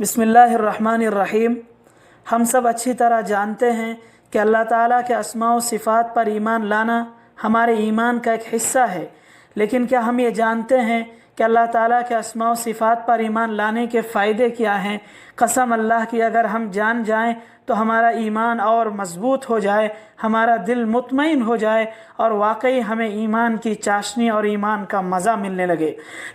बिस्मिल्लाहिर्रहमानिर्रहीम। हम सब अच्छी तरह जानते हैं कि अल्लाह ताला के अस्मा व सिफ़ात पर ईमान लाना हमारे ईमान का एक हिस्सा है, लेकिन क्या हम ये जानते हैं कि अल्लाह ताला के अस्मा व सिफ़ात पर ईमान लाने के फ़ायदे क्या हैं? कसम अल्लाह की, अगर हम जान जाएं तो हमारा ईमान और मज़बूत हो जाए, हमारा दिल मुतमईन हो जाए और वाकई हमें ईमान की चाशनी और ईमान का मज़ा मिलने लगे।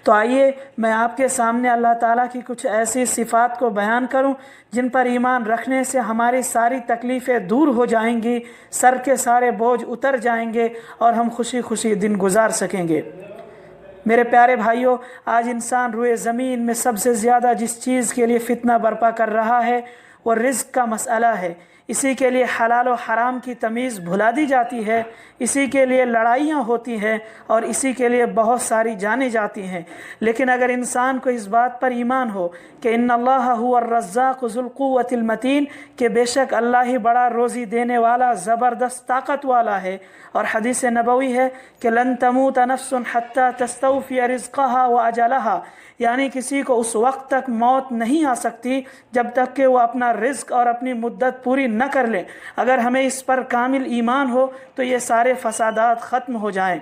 तो आइए मैं आपके सामने अल्लाह ताला की कुछ ऐसी सिफ़ात को बयान करूं जिन पर ईमान रखने से हमारी सारी तकलीफ़ें दूर हो जाएंगी, सर के सारे बोझ उतर जाएंगे और हम खुशी खुशी दिन गुजार सकेंगे। मेरे प्यारे भाइयों, आज इंसान रुए ज़मीन में सबसे ज़्यादा जिस चीज़ के लिए फितना बर्पा कर रहा है वो रिज़्क़ का मसला है। इसी के लिए हलाल और हराम की तमीज़ भुला दी जाती है, इसी के लिए लड़ाइयाँ होती हैं और इसी के लिए बहुत सारी जानें जाती हैं। लेकिन अगर इंसान को इस बात पर ईमान हो कि इन्नल्लाह हुव्वर-रज़्ज़ाक़ु ज़ुल-क़ुव्वतिल मतीन, कि बेशक अल्लाह ही बड़ा रोज़ी देने वाला ज़बरदस्त ताकत वाला है, और हदीस नबवी है कि लन तमूत नफ्सुन हत्ता तस्तौफ़िय रिज़्क़हा व अजलहा, यानी किसी को उस वक्त तक मौत नहीं आ सकती जब तक कि वो अपना रिज़्क़ और अपनी मुद्दत पूरी न कर ले। अगर हमें इस पर कामिल ईमान हो तो ये सारे फसादात ख़त्म हो जाएं।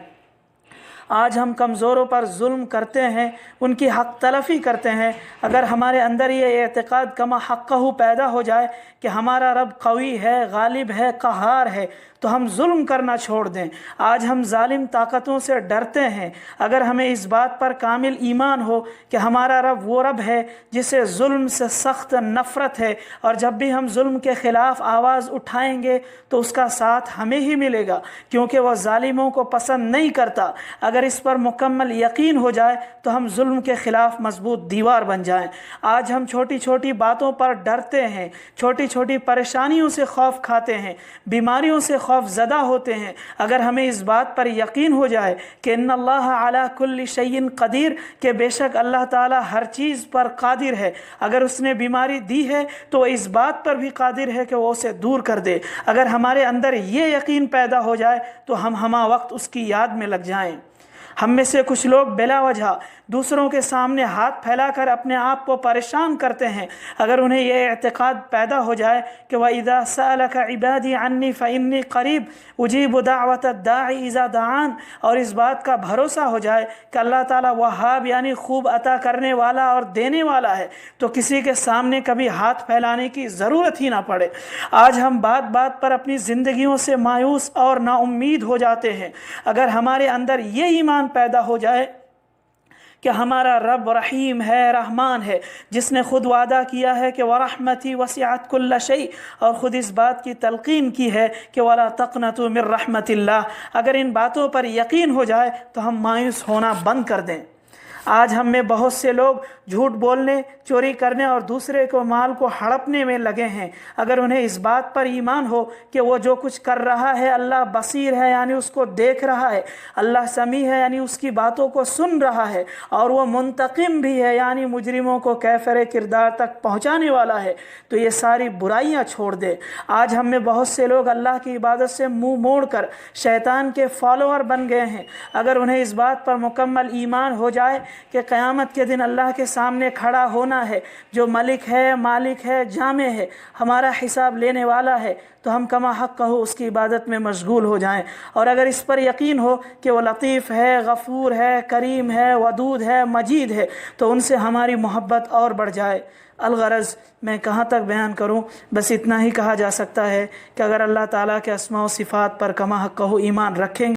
आज हम कमज़ोरों पर जुल्म करते हैं, उनकी हक़ तलफ़ी करते हैं। अगर हमारे अंदर ये एतक़ाद कमा हक़्क़हू पैदा हो जाए कि हमारा रब क़वी है, गालिब है, क़हार है, तो हम जुल्म करना छोड़ दें। आज हम जालिम ताकतों से डरते हैं। अगर हमें इस बात पर कामिल ईमान हो कि हमारा रब वो रब है जिसे जुल्म से सख्त नफ़रत है, और जब भी हम जुल्म के ख़िलाफ़ आवाज़ उठाएंगे तो उसका साथ हमें ही मिलेगा, क्योंकि वह जालिमों को पसंद नहीं करता। अगर इस पर मुकम्मल यकीन हो जाए तो हम जुल्म के ख़िलाफ़ मजबूत दीवार बन जाएं। आज हम छोटी छोटी बातों पर डरते हैं, छोटी छोटी परेशानियों से खौफ खाते हैं, बीमारियों से खौफ ज़दा होते हैं। अगर हमें इस बात पर यकीन हो जाए कि इन्नल्लाह अला कुल्ली शैइन क़दीर, कि बेशक अल्लाह ताला हर चीज़ पर कादिर है, अगर उसने बीमारी दी है तो इस बात पर भी कादिर है कि वो उसे दूर कर दे। अगर हमारे अंदर ये यकीन पैदा हो जाए तो हम हमा वक्त उसकी याद में लग जाएं। हम में से कुछ लोग बिला वजह दूसरों के सामने हाथ फैलाकर अपने आप को परेशान करते हैं। अगर उन्हें यह एतक़ाद पैदा हो जाए कि व इज़ा सअलका इबादी अन्नी फ़इन्नी क़रीब उजीबु दाअवतद दाई इज़ा दआन, और इस बात का भरोसा हो जाए कि अल्लाह ताला वहाब यानी खूब अता करने वाला और देने वाला है, तो किसी के सामने कभी हाथ फैलाने की ज़रूरत ही ना पड़े। आज हम बात बात पर अपनी ज़िंदगियों से मायूस और नाउम्मीद हो जाते हैं। अगर हमारे अंदर ये ईमान पैदा हो जाए कि हमारा रब रहीम है, रहमान है, जिसने खुद वादा किया है कि वरहमती वसिअत कुल्ल शै, और ख़ुद इस बात की तलक़ीन की है कि वला तक़नतु मिर रहमतिल्लाह। अगर इन बातों पर यकीन हो जाए तो हम मायूस होना बंद कर दें। आज हम में बहुत से लोग झूठ बोलने, चोरी करने और दूसरे को माल को हड़पने में लगे हैं। अगर उन्हें इस बात पर ईमान हो कि वो जो कुछ कर रहा है अल्लाह बसीर है, यानी उसको देख रहा है, अल्लाह समी है, यानी उसकी बातों को सुन रहा है, और वो मुंतकिम भी है, यानी मुजरिमों को कैफरे किरदार तक पहुँचाने वाला है, तो ये सारी बुराइयाँ छोड़ दे। आज हम में बहुत से लोग अल्लाह की इबादत से मुँह मोड़ कर शैतान के फॉलोअर बन गए हैं। अगर उन्हें इस बात पर मुकम्मल ईमान हो जाए कि क़यामत के दिन अल्लाह के सामने खड़ा होना है, जो मलिक है, मालिक है, जामे है, हमारा हिसाब लेने वाला है, तो हम कमा हक़ कहो उसकी इबादत में मशगूल हो जाएं। और अगर इस पर यकीन हो कि वो लतीफ़ है, गफ़ूर है, करीम है, वदूद है, मजीद है, तो उनसे हमारी मोहब्बत और बढ़ जाए। अलगरज़ मैं कहाँ तक बयान करूँ, बस इतना ही कहा जा सकता है कि अगर अल्लाह ताला के अस्मा व सिफ़ात पर कमा हक़ कहो ईमान रखेंगे